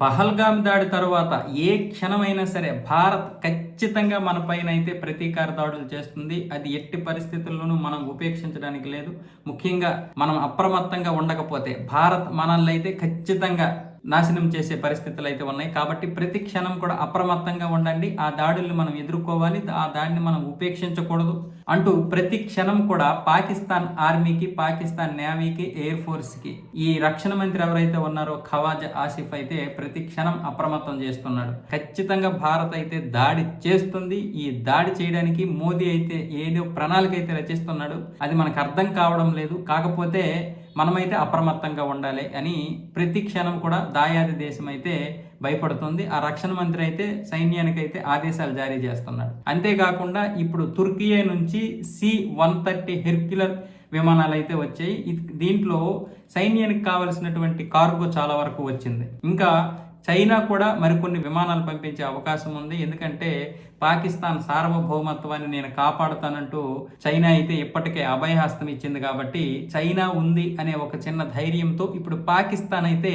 పహల్గామ్ దాడి తర్వాత ఏ క్షణమైనా సరే భారత్ ఖచ్చితంగా మన పైన అయితే ప్రతీకార దాడులు చేస్తుంది. అది ఎట్టి పరిస్థితుల్లోనూ మనం ఉపేక్షించడానికి లేదు. ముఖ్యంగా మనం అప్రమత్తంగా ఉండకపోతే భారత్ మనల్ని అయితే ఖచ్చితంగా నాశనం చేసే పరిస్థితులు అయితే ఉన్నాయి. కాబట్టి ప్రతి క్షణం కూడా అప్రమత్తంగా ఉండండి. ఆ దాడుల్ని మనం ఎదుర్కోవాలి, ఆ దాడిని మనం ఉపేక్షించకూడదు అంటూ ప్రతి క్షణం కూడా పాకిస్తాన్ ఆర్మీకి, పాకిస్తాన్ నేవీకి, ఎయిర్ ఫోర్స్కి ఈ రక్షణ మంత్రి ఎవరైతే ఉన్నారో ఖవాజా ఆసిఫ్ అయితే ప్రతి క్షణం అప్రమత్తం చేస్తున్నాడు. ఖచ్చితంగా భారత్ అయితే దాడి చేస్తుంది. ఈ దాడి చేయడానికి మోదీ అయితే ఏదో ప్రణాళిక అయితే రచిస్తున్నాడు. అది మనకు అర్థం కావడం లేదు. కాకపోతే మనమైతే అప్రమత్తంగా ఉండాలి అని ప్రతి క్షణం కూడా దాయాది దేశం అయితే భయపడుతుంది. ఆ రక్షణ మంత్రి అయితే సైన్యానికి అయితే ఆదేశాలు జారీ చేస్తున్నాడు. అంతేకాకుండా ఇప్పుడు తుర్కియా నుంచి C-130 హెర్క్యులర్ విమానాలు అయితే వచ్చాయి. దీంట్లో సైన్యానికి కావలసినటువంటి కార్గో చాలా వరకు వచ్చింది. ఇంకా చైనా కూడా మరికొన్ని విమానాలు పంపించే అవకాశం ఉంది. ఎందుకంటే పాకిస్తాన్ సార్వభౌమత్వాన్ని నేను కాపాడుతానంటూ చైనా అయితే ఇప్పటికే అభయహస్తం ఇచ్చింది. కాబట్టి చైనా ఉంది అనే ఒక చిన్న ధైర్యంతో ఇప్పుడు పాకిస్తాన్ అయితే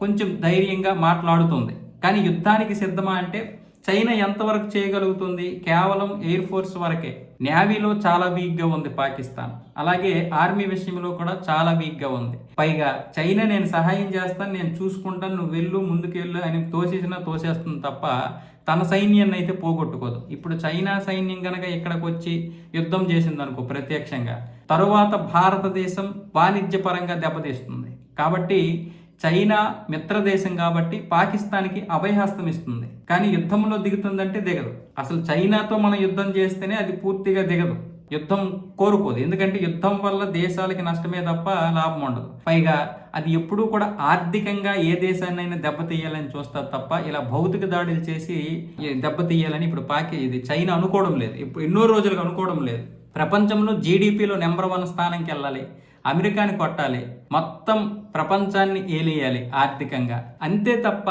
కొంచెం ధైర్యంగా మాట్లాడుతుంది. కానీ యుద్ధానికి సిద్ధమా అంటే చైనా ఎంతవరకు చేయగలుగుతుంది? కేవలం ఎయిర్ ఫోర్స్ వరకే. నేవీలో చాలా వీక్గా ఉంది పాకిస్తాన్. అలాగే ఆర్మీ విషయంలో కూడా చాలా వీక్గా ఉంది. పైగా చైనా నేను సహాయం చేస్తాను, నేను చూసుకుంటాను, నువ్వు వెళ్ళు, ముందుకు వెళ్ళు అని తోసేస్తుంది తప్ప తన సైన్యాన్ని అయితే పోగొట్టుకోదు. ఇప్పుడు చైనా సైన్యం కనుక ఇక్కడికి వచ్చి యుద్ధం చేసిందనుకో ప్రత్యక్షంగా, తరువాత భారతదేశం వాణిజ్యపరంగా దెబ్బతీస్తుంది. కాబట్టి చైనా మిత్రదేశం కాబట్టి పాకిస్తాన్కి అభయహస్తం ఇస్తుంది. కానీ యుద్ధంలో దిగుతుందంటే దిగదు. అసలు చైనాతో మనం యుద్ధం చేస్తేనే అది పూర్తిగా దిగదు. యుద్ధం కోరుకోదు. ఎందుకంటే యుద్ధం వల్ల దేశాలకి నష్టమే తప్ప లాభం ఉండదు. పైగా అది ఎప్పుడూ కూడా ఆర్థికంగా ఏ దేశాన్నైనా దెబ్బతీయాలని చూస్తారు తప్ప ఇలా భౌతిక దాడులు చేసి దెబ్బతీయాలని ఇప్పుడు ఇది చైనా అనుకోవడం లేదు. ఇప్పుడు ఎన్నో రోజులుగా అనుకోవడం లేదు. ప్రపంచంలో జీడిపిలో నెంబర్ 1 స్థానంకి వెళ్ళాలి, అమెరికాని కొట్టాలి, మొత్తం ప్రపంచాన్ని ఏలేయాలి ఆర్థికంగా. అంతే తప్ప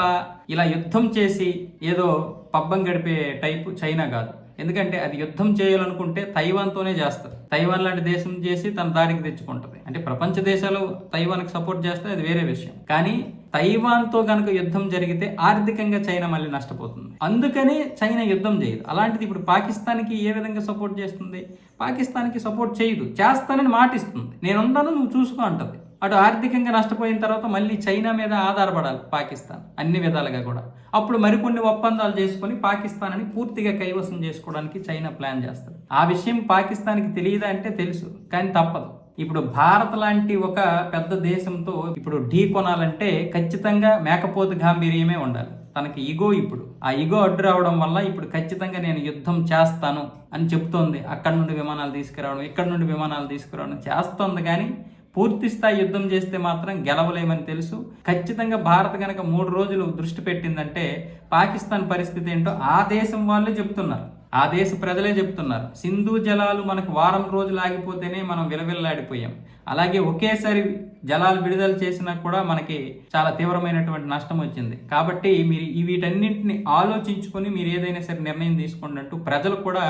ఇలా యుద్ధం చేసి ఏదో పబ్బం గడిపే టైపు చైనా కాదు. ఎందుకంటే అది యుద్ధం చేయాలనుకుంటే తైవాన్తోనే చేస్తుంది. తైవాన్ లాంటి దేశం చేసి తన దారికి తెచ్చుకుంటుంది. అంటే ప్రపంచ దేశాలు తైవాన్కి సపోర్ట్ చేస్తే అది వేరే విషయం. కానీ తైవాన్తో గనక యుద్ధం జరిగితే ఆర్థికంగా చైనా మళ్ళీ నష్టపోతుంది. అందుకనే చైనా యుద్ధం చేయదు. అలాంటిది ఇప్పుడు పాకిస్తాన్కి ఏ విధంగా సపోర్ట్ చేస్తుంది? పాకిస్తాన్కి సపోర్ట్ చేయదు. చేస్తానని మాటిస్తుంది, నేనున్నాను నువ్వు చూసుకో అంటది. అటు ఆర్థికంగా నష్టపోయిన తర్వాత మళ్ళీ చైనా మీద ఆధారపడాలి పాకిస్తాన్ అన్ని విధాలుగా కూడా. అప్పుడు మరికొన్ని ఒప్పందాలు చేసుకొని పాకిస్తాన్ అని పూర్తిగా కైవసం చేసుకోవడానికి చైనా ప్లాన్ చేస్తుంది. ఆ విషయం పాకిస్తాన్కి తెలియదా అంటే తెలుసు, కానీ తప్పదు. ఇప్పుడు భారత్ లాంటి ఒక పెద్ద దేశంతో ఇప్పుడు ఢీ కొనాలంటే ఖచ్చితంగా మేకపోతు గాంభీర్యమే ఉండాలి. తనకి ఈగో, ఇప్పుడు ఆ ఈగో అడ్డు రావడం వల్ల ఇప్పుడు ఖచ్చితంగా నేను యుద్ధం చేస్తాను అని చెప్తోంది. అక్కడి నుండి విమానాలు తీసుకురావడం, ఇక్కడ నుండి విమానాలు తీసుకురావడం చేస్తోంది. కానీ పూర్తి స్థాయి యుద్ధం చేస్తే మాత్రం గెలవలేమని తెలుసు. ఖచ్చితంగా భారత్ కనుక 3 రోజులు దృష్టి పెట్టిందంటే పాకిస్తాన్ పరిస్థితి ఏంటో ఆ దేశం వాళ్ళే చెప్తున్నారు, ఆ దేశ ప్రజలే చెప్తున్నారు. సింధు జలాలు మనకు వారం రోజులు ఆగిపోతేనే మనం విలవిల్లాడిపోయాం. అలాగే ఒకేసారి జలాలు విడుదల చేసినా కూడా మనకి చాలా తీవ్రమైనటువంటి నష్టం వచ్చింది. కాబట్టి మీరు వీటన్నింటిని ఆలోచించుకొని మీరు ఏదైనా సరే నిర్ణయం తీసుకోండి అంటూ ప్రజలు కూడా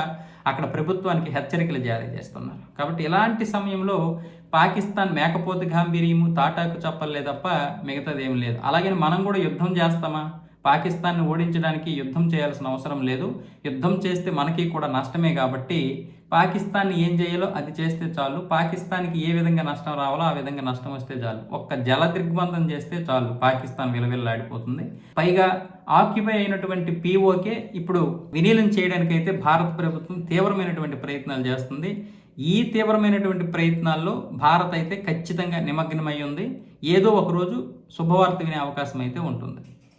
అక్కడ ప్రభుత్వానికి హెచ్చరికలు జారీ చేస్తున్నారు. కాబట్టి ఇలాంటి సమయంలో పాకిస్తాన్ మేకపోతు గాంభీర్యము, తాటాకు చెప్పలే తప్ప మిగతాది ఏం లేదు. అలాగే మనం కూడా యుద్ధం చేస్తామా? పాకిస్తాన్ని ఓడించడానికి యుద్ధం చేయాల్సిన అవసరం లేదు. యుద్ధం చేస్తే మనకి కూడా నష్టమే. కాబట్టి పాకిస్తాన్ని ఏం చేయాలో అది చేస్తే చాలు. పాకిస్తాన్కి ఏ విధంగా నష్టం రావాలో ఆ విధంగా నష్టం వస్తే చాలు. ఒక్క జల దిగ్బంధం చేస్తే చాలు, పాకిస్తాన్ విలవిల్లాడిపోతుంది. పైగా ఆక్యుపై అయినటువంటి POK ఇప్పుడు విలీనం చేయడానికైతే భారత ప్రభుత్వం తీవ్రమైనటువంటి ప్రయత్నాలు చేస్తుంది. ఈ తీవ్రమైనటువంటి ప్రయత్నాల్లో భారత్ అయితే ఖచ్చితంగా నిమగ్నమై ఉంది. ఏదో ఒకరోజు శుభవార్త వినే అవకాశం అయితే ఉంటుంది.